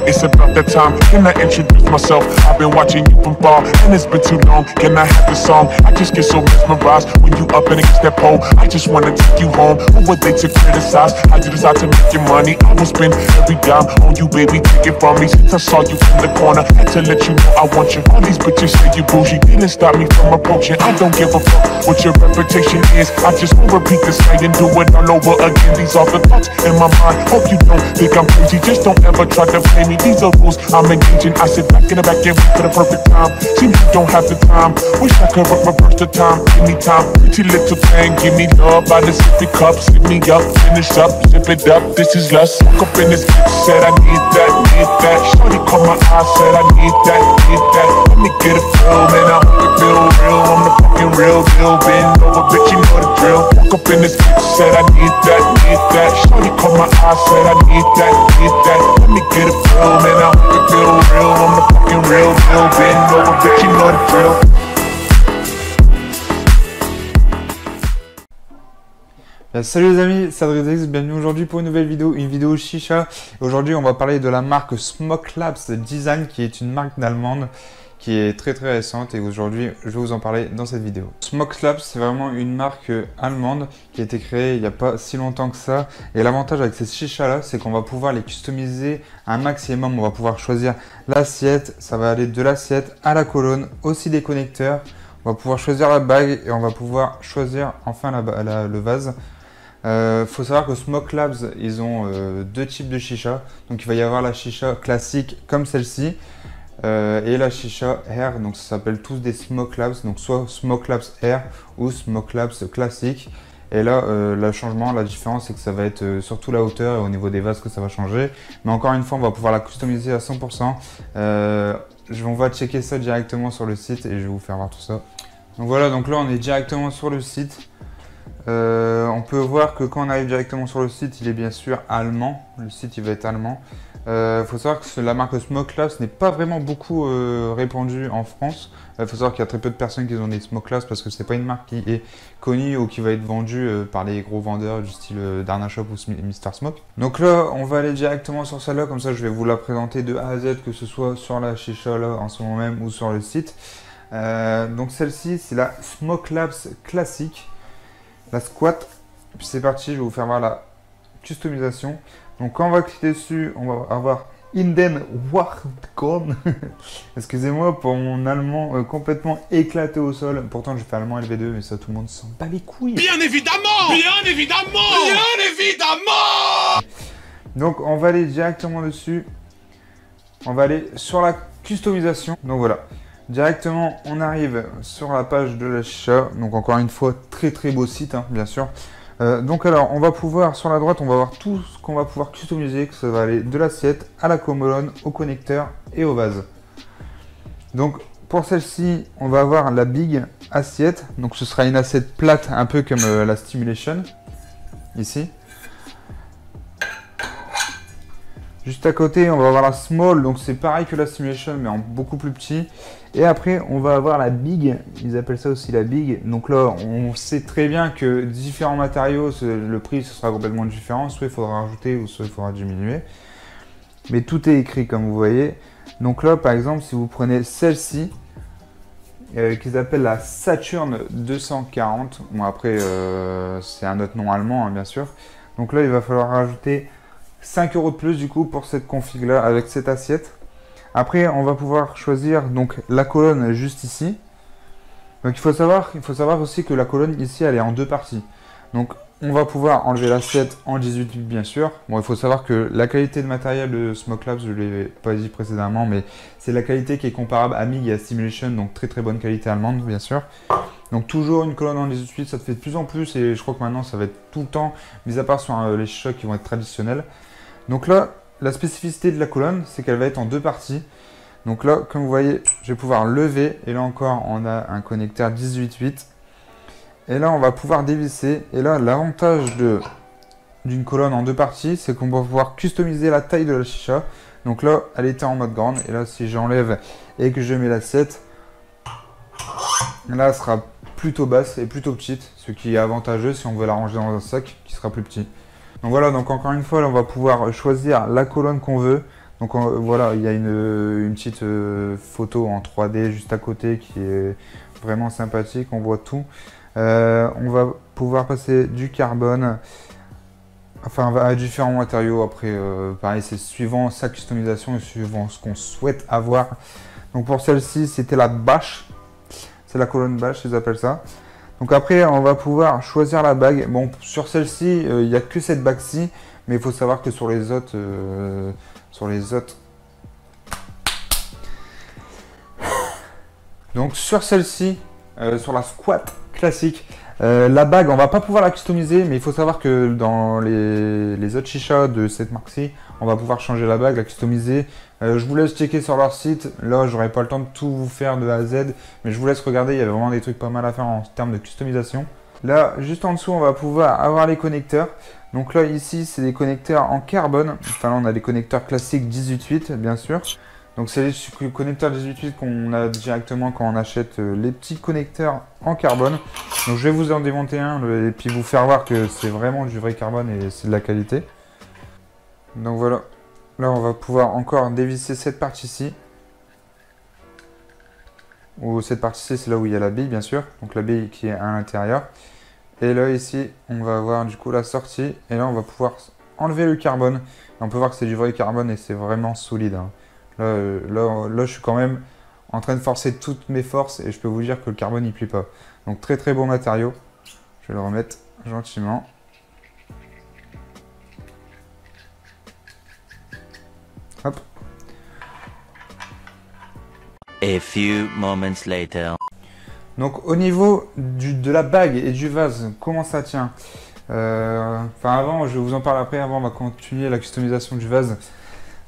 It's about that time. Can I introduce myself? I've been watching you from far, and it's been too long. Can I have the song? I just get so mesmerized when you up and against that pole. I just wanna take you home. Who were they to criticize? I do decide to make your money. I will spend every dime on you, baby. Take it from me since I saw you in the corner. Had to let you know I want you. All these bitches say you bougie. Didn't stop me from approaching. I don't give a fuck what your reputation is. I just won't repeat this night and do it all over again. These are the thoughts in my mind. Hope you don't think I'm crazy. Just don't ever try to play me. These are rules I'm engaging. I sit back in the back and wait for the perfect time. Seems you don't have the time. Wish I could reverse the time. Give me time. Pretty little thing. Give me love by the sippy cup. Sip me up. Finish up. Zip it up. This is lust. Woke up in this bitch. Said I need that. Need that. Shorty caught my eye. Said I need that. Need that. Let me get a feel. Man, I hope it feel real. I'm the fucking real deal. Bend over, bitch. You know the drill. Woke up in this bitch. Said I need that. Need that. Shorty caught my eye. Said I need that. Need that. Let me get a feel. Man, I hope it feel real. I'm the fucking real deal. Bend over, bitch. You know the drill. Salut les amis, c'est Adredex, bienvenue aujourd'hui pour une nouvelle vidéo, une vidéo chicha. Aujourd'hui on va parler de la marque Smoke Labs Design qui est une marque allemande qui est très récente et aujourd'hui je vais vous en parler dans cette vidéo. Smoke Labs c'est vraiment une marque allemande qui a été créée il n'y a pas si longtemps que ça et l'avantage avec ces chichas là c'est qu'on va pouvoir les customiser un maximum. On va pouvoir choisir l'assiette, ça va aller de l'assiette à la colonne, aussi des connecteurs, on va pouvoir choisir la bague et on va pouvoir choisir enfin le vase. Faut savoir que Smoke Labs ils ont deux types de chicha, donc il va y avoir la chicha classique comme celle-ci et la chicha Air, donc ça s'appelle tous des Smoke Labs, donc soit Smoke Labs Air ou Smoke Labs classique. Et là le changement, la différence c'est que ça va être surtout la hauteur et au niveau des vases que ça va changer, mais encore une fois on va pouvoir la customiser à 100%. On va checker ça directement sur le site et je vais vous faire voir tout ça. Donc voilà, donc là on est directement sur le site. On peut voir que quand on arrive directement sur le site, il est bien sûr allemand. Le site il va être allemand. Faut savoir que la marque Smoke Labs n'est pas vraiment beaucoup répandue en France. Faut savoir qu'il y a très peu de personnes qui ont des Smoke Labs parce que c'est pas une marque qui est connue ou qui va être vendue par les gros vendeurs du style Darna Shop ou Mr Smoke. Donc là, on va aller directement sur celle-là, comme ça je vais vous la présenter de A à Z, que ce soit sur la chicha là en ce moment même ou sur le site. Donc celle-ci, c'est la Smoke Labs classique. La squat, puis c'est parti, je vais vous faire voir la customisation. Donc quand on va cliquer dessus, on va avoir Inden Wartkorn. Excusez-moi pour mon allemand complètement éclaté au sol. Pourtant je fais allemand LV2, mais ça tout le monde s'en bat les couilles. Bien évidemment. Bien évidemment. Bien évidemment. Donc on va aller directement dessus. On va aller sur la customisation. Donc voilà. Directement, on arrive sur la page de la chicha. Donc encore une fois, très beau site, hein, bien sûr. Donc alors, on va pouvoir, sur la droite, on va voir tout ce qu'on va pouvoir customiser. Que ça va aller de l'assiette à la colonne, au connecteur et au vase. Donc pour celle-ci, on va avoir la big assiette. Donc ce sera une assiette plate, un peu comme la Stimulation, ici. Juste à côté, on va avoir la small, donc c'est pareil que la Stimulation, mais en beaucoup plus petit. Et après, on va avoir la big, ils appellent ça aussi la big. Donc là, on sait très bien que différents matériaux, le prix ce sera complètement différent. Soit il faudra rajouter, ou soit il faudra diminuer. Mais tout est écrit comme vous voyez. Donc là, par exemple, si vous prenez celle-ci, qu'ils appellent la Saturn 240. Bon après, c'est un autre nom allemand, hein, bien sûr. Donc là, il va falloir rajouter 5 € de plus du coup pour cette config là avec cette assiette. Après on va pouvoir choisir donc la colonne juste ici. Donc il faut savoir aussi que la colonne ici elle est en deux parties. Donc on va pouvoir enlever l'assiette en 18 bien sûr. Bon, il faut savoir que la qualité de matériel de Smoke Labs, je ne l'ai pas dit précédemment, mais c'est la qualité qui est comparable à MIG et à Stimulation, donc très bonne qualité allemande bien sûr. Donc toujours une colonne en 18, ça te fait de plus en plus et je crois que maintenant ça va être tout le temps, mis à part sur les chichas qui vont être traditionnels. Donc là, la spécificité de la colonne, c'est qu'elle va être en deux parties. Donc là, comme vous voyez, je vais pouvoir lever. Et là encore, on a un connecteur 18/8. Et là, on va pouvoir dévisser. Et là, l'avantage d'une colonne en deux parties, c'est qu'on va pouvoir customiser la taille de la chicha. Donc là, elle était en mode grande. Et là, si j'enlève et que je mets l'assiette, là, elle sera plutôt basse et plutôt petite. Ce qui est avantageux si on veut la ranger dans un sac qui sera plus petit. Donc voilà, donc encore une fois, là, on va pouvoir choisir la colonne qu'on veut. Donc voilà, il y a une petite photo en 3D juste à côté qui est vraiment sympathique, on voit tout. On va pouvoir passer du carbone, enfin à différents matériaux. Après, pareil, c'est suivant sa customisation et suivant ce qu'on souhaite avoir. Donc pour celle-ci, c'était la bâche. C'est la colonne bâche, ils appellent ça. Donc après, on va pouvoir choisir la bague. Bon, sur celle-ci, il n'y a que cette bague-ci. Mais il faut savoir que sur les autres... Donc sur celle-ci, sur la squat classique, la bague, on va pas pouvoir la customiser. Mais il faut savoir que dans les autres chichas de cette marque-ci, on va pouvoir changer la bague, la customiser. Je vous laisse checker sur leur site. Là, j'aurai pas le temps de tout vous faire de A à Z. Mais je vous laisse regarder, il y avait vraiment des trucs pas mal à faire en termes de customisation. Là, juste en dessous, on va pouvoir avoir les connecteurs. Donc là, ici, c'est des connecteurs en carbone. Enfin, là, on a des connecteurs classiques 18/8, bien sûr. Donc, c'est les connecteurs 18/8 qu'on a directement quand on achète les petits connecteurs en carbone. Donc, je vais vous en démonter un et puis vous faire voir que c'est vraiment du vrai carbone et c'est de la qualité. Donc, voilà. Là, on va pouvoir encore dévisser cette partie-ci. Ou cette partie-ci, c'est là où il y a la bille, bien sûr. Donc, la bille qui est à l'intérieur. Et là, ici, on va avoir du coup la sortie. Et là, on va pouvoir enlever le carbone. Et on peut voir que c'est du vrai carbone et c'est vraiment solide. Hein. Là, je suis quand même en train de forcer toutes mes forces. Et je peux vous dire que le carbone, il plie pas. Donc, très très bon matériau. Je vais le remettre gentiment. Hop. A few moments later. Donc au niveau de la bague et du vase, comment ça tient? Enfin avant, je vais vous en parler après, avant on va continuer la customisation du vase.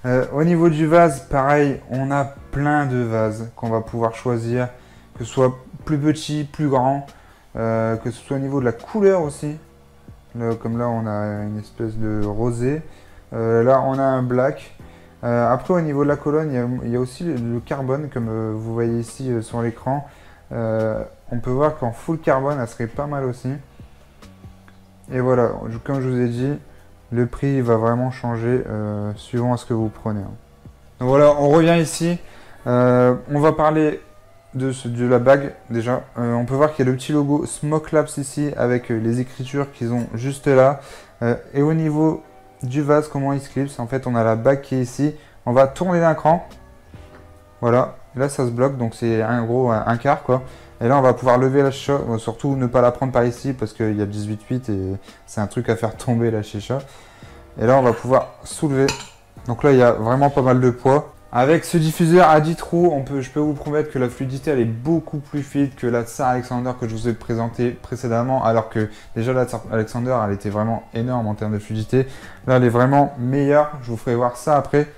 Au niveau du vase, pareil, on a plein de vases qu'on va pouvoir choisir, que ce soit plus petit, plus grand, que ce soit au niveau de la couleur aussi. Là, comme là on a une espèce de rosé, là on a un black. Après au niveau de la colonne, il y a aussi le carbone comme vous voyez ici sur l'écran. On peut voir qu'en full carbone, elle serait pas mal aussi. Et voilà, comme je vous ai dit, le prix va vraiment changer suivant ce que vous prenez. Donc voilà, on revient ici. On va parler de la bague déjà. On peut voir qu'il y a le petit logo Smoke Labs ici avec les écritures qu'ils ont juste là. Et au niveau du vase, comment il se clipse, en fait on a la bague qui est ici. On va tourner d'un cran. Voilà, là ça se bloque, donc c'est en gros un quart quoi. Et là on va pouvoir lever la chicha, surtout ne pas la prendre par ici parce qu'il y a 18/8 et c'est un truc à faire tomber la chicha. Et là on va pouvoir soulever. Donc là il y a vraiment pas mal de poids. Avec ce diffuseur à 10 trous, je peux vous promettre que la fluidité elle est beaucoup plus fluide que la Tsar Alexander que je vous ai présenté précédemment. Alors que déjà la Tsar Alexander elle était vraiment énorme en termes de fluidité. Là elle est vraiment meilleure, je vous ferai voir ça après.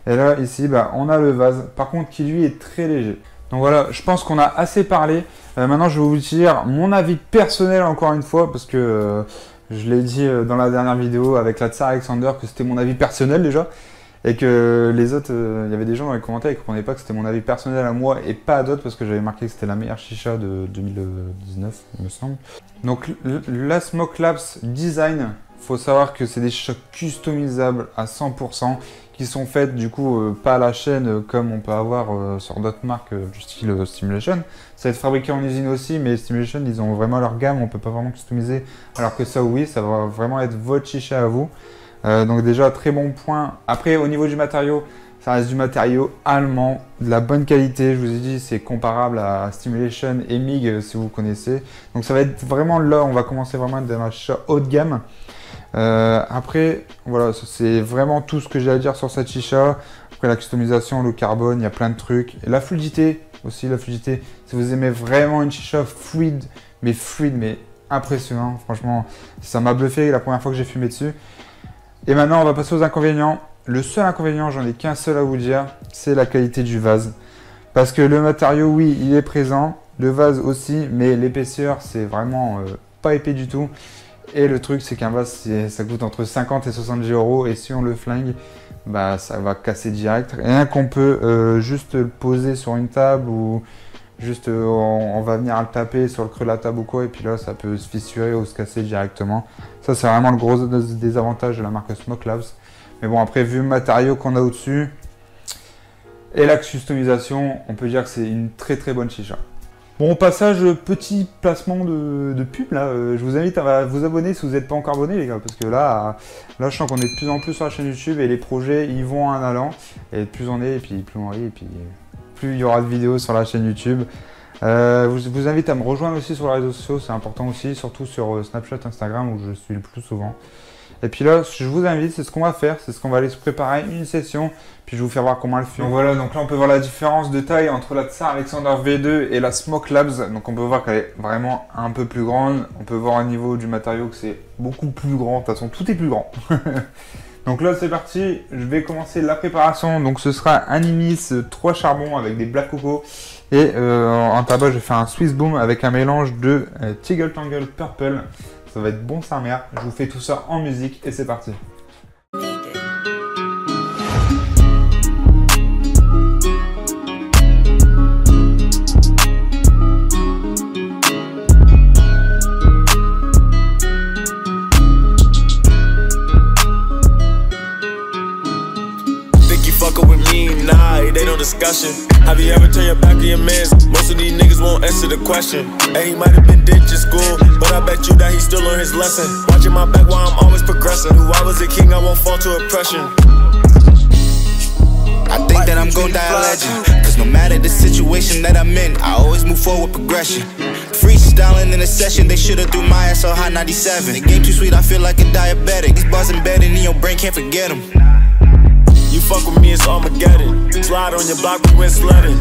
Et là, ici, on a le vase, par contre, qui lui est très léger. Donc voilà, je pense qu'on a assez parlé. Maintenant, je vais vous dire mon avis personnel encore une fois, parce que je l'ai dit dans la dernière vidéo avec la Tsar Alexander, que c'était mon avis personnel déjà. Et que les autres, il y avait des gens dans les commentaires qui ne comprenaient pas que c'était mon avis personnel à moi et pas à d'autres, parce que j'avais marqué que c'était la meilleure chicha de 2019, il me semble. Donc la Smoke Labs Design, il faut savoir que c'est des chichas customisables à 100%. Qui sont faites du coup pas à la chaîne comme on peut avoir sur d'autres marques du style Stimulation. Ça va être fabriqué en usine aussi, mais Stimulation ils ont vraiment leur gamme, on peut pas vraiment customiser. Alors que ça oui, ça va vraiment être votre chicha à vous. Donc déjà très bon point. Après au niveau du matériau, ça reste du matériau allemand, de la bonne qualité. Je vous ai dit c'est comparable à Stimulation et MIG si vous connaissez. Donc ça va être vraiment là, on va commencer vraiment dans la chicha haut de gamme. Après, voilà, c'est vraiment tout ce que j'ai à dire sur cette chicha. Après la customisation, le carbone, il y a plein de trucs. Et la fluidité aussi, si vous aimez vraiment une chicha fluide, mais impressionnant. Franchement, ça m'a bluffé la première fois que j'ai fumé dessus. Et maintenant, on va passer aux inconvénients. Le seul inconvénient, j'en ai qu'un seul à vous dire, c'est la qualité du vase. Parce que le matériau, oui, il est présent. Le vase aussi, mais l'épaisseur, c'est vraiment pas épais du tout. Et le truc, c'est qu'un vase, ça coûte entre 50 et 70 €. Et si on le flingue, ça va casser direct. Rien qu'on peut juste le poser sur une table ou juste on va venir le taper sur le creux de la table ou quoi. Et puis là, ça peut se fissurer ou se casser directement. Ça, c'est vraiment le gros désavantage de la marque Smoke Labs. Mais bon, après, vu le matériau qu'on a au-dessus et la customisation, on peut dire que c'est une très très bonne chicha. Bon, au passage, petit placement de pub là. Je vous invite à vous abonner si vous n'êtes pas encore abonné, les gars, parce que là je sens qu'on est de plus en plus sur la chaîne YouTube et les projets ils vont en allant. Et plus on est, et puis plus on rit, et puis plus il y aura de vidéos sur la chaîne YouTube. Je vous invite à me rejoindre aussi sur les réseaux sociaux, c'est important aussi, surtout sur Snapchat, Instagram où je suis le plus souvent. Et puis là, je vous invite, c'est ce qu'on va faire, c'est ce qu'on va aller se préparer une session, puis je vais vous faire voir comment elle fait. Donc voilà, donc là on peut voir la différence de taille entre la Tsar Alexander V2 et la Smoke Labs. Donc on peut voir qu'elle est vraiment un peu plus grande. On peut voir au niveau du matériau que c'est beaucoup plus grand. De toute façon, tout est plus grand. Donc là c'est parti, je vais commencer la préparation. Donc ce sera un Imis 3 charbons avec des Black Coco. Et en tabac je vais faire un Swiss Boom avec un mélange de Tiggle Tangle Purple. Ça va être bon sa mère. Je vous fais tout ça en musique et c'est parti. Discussion. Have you ever turned your back on your mans? Most of these niggas won't answer the question. And he might have been ditched in school, but I bet you that he still learned his lesson. Watching my back while I'm always progressing. Knew I was a king, I won't fall to oppression. I think that I'm gon' die a legend, cause no matter the situation that I'm in, I always move forward with progression. Freestyling in a session, they should've threw my ass on Hot 97. The game too sweet, I feel like a diabetic. These bars embedded in your brain, can't forget them. You fuck with me, it's Armageddon. Slide on your block, we went sledding.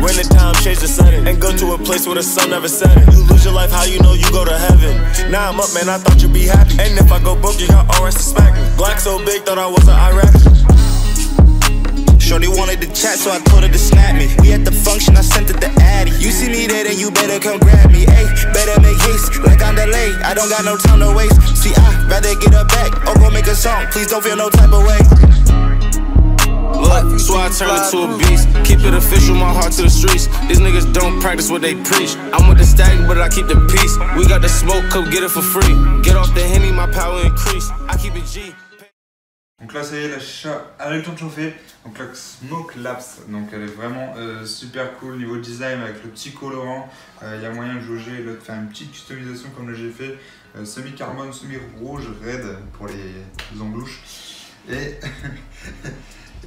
Winter time, change the setting. And go to a place where the sun never set it. You lose your life, how you know you go to heaven? Now I'm up, man, I thought you'd be happy. And if I go broke, you got RS to smack me. Black so big, thought I was an Iraqi. Shorty wanted to chat, so I told her to snap me. We at the function, I sent it to Addy. You see me there, then you better come grab me. Ayy, better make haste, like I'm delayed. I don't got no time to waste. See, I'd rather get her back or go make a song. Please don't feel no type of way. Look, so I turn into a beast. Keep it official, my heart to the streets. These niggas don't practice what they preach. I'm with the stag, but I keep the peace. We got the smoke, come get it for free. Get off the Henny, my power increase. I keep it G. Donc là ça y est, la chicha a eu le temps de chauffer. Donc la Smoke Labs, donc elle est vraiment super cool niveau design avec le petit colorant. Il y a moyen de jauger, de faire une petite customisation comme là j'ai fait. Semi-carbone, semi-rouge, red pour les emblouches. Et,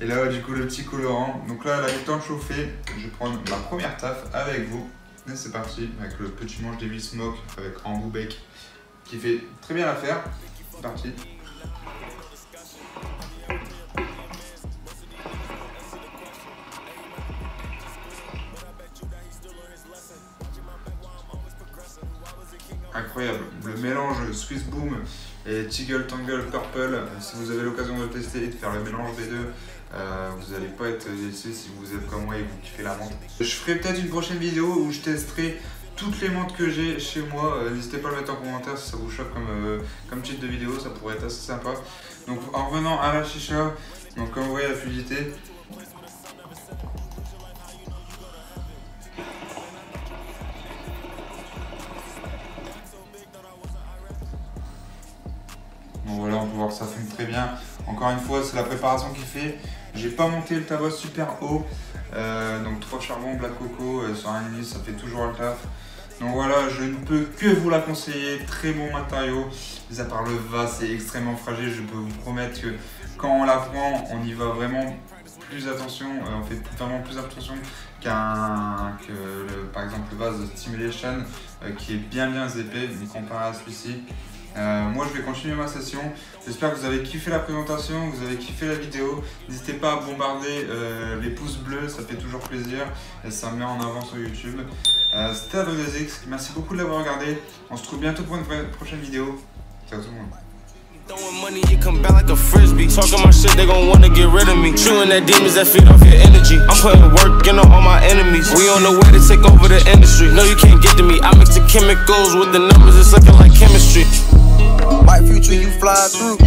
et là du coup le petit colorant. Donc là elle a eu le temps de chauffer. Je vais prendre ma première taf avec vous. Et c'est parti avec le petit manche Devil Smoke avec embout bec qui fait très bien l'affaire. C'est parti. Incroyable, le mélange Swiss Boom et Tiggle Tangle Purple, si vous avez l'occasion de le tester et de faire le mélange des deux, vous n'allez pas être déçus si vous êtes comme moi et vous kiffez la menthe. Je ferai peut-être une prochaine vidéo où je testerai toutes les menthes que j'ai chez moi. N'hésitez pas à le mettre en commentaire si ça vous chauffe comme titre de vidéo, ça pourrait être assez sympa. Donc en revenant à la chicha, donc comme vous voyez la fluidité. Bon voilà, on peut voir que ça fume très bien. Encore une fois, c'est la préparation qui fait. J'ai pas monté le tabac super haut. Donc 3 charbons, Black Coco sur un Inis, ça fait toujours le taf. Donc voilà, je ne peux que vous la conseiller. Très bon matériau. Mis à part le vase, c'est extrêmement fragile. Je peux vous promettre que quand on la prend, on y va vraiment plus attention. On fait vraiment plus attention par exemple le vase de Stimulation qui est bien épais, mais comparé à celui-ci. Moi je vais continuer ma session. J'espère que vous avez kiffé la présentation, que vous avez kiffé la vidéo. N'hésitez pas à bombarder les pouces bleus, ça fait toujours plaisir et ça me met en avant sur YouTube. C'était Adrexx, merci beaucoup de l'avoir regardé. On se retrouve bientôt pour une prochaine vidéo. Ciao tout le monde. Throwing money, you come back like a frisbee. Talking my shit, they gon' wanna get rid of me. Chewing that demons that feed off your energy. I'm putting work in on all my enemies. We on the way to take over the industry. No, you can't get to me. I mix the chemicals with the numbers, it's looking like chemistry. My future, you fly through.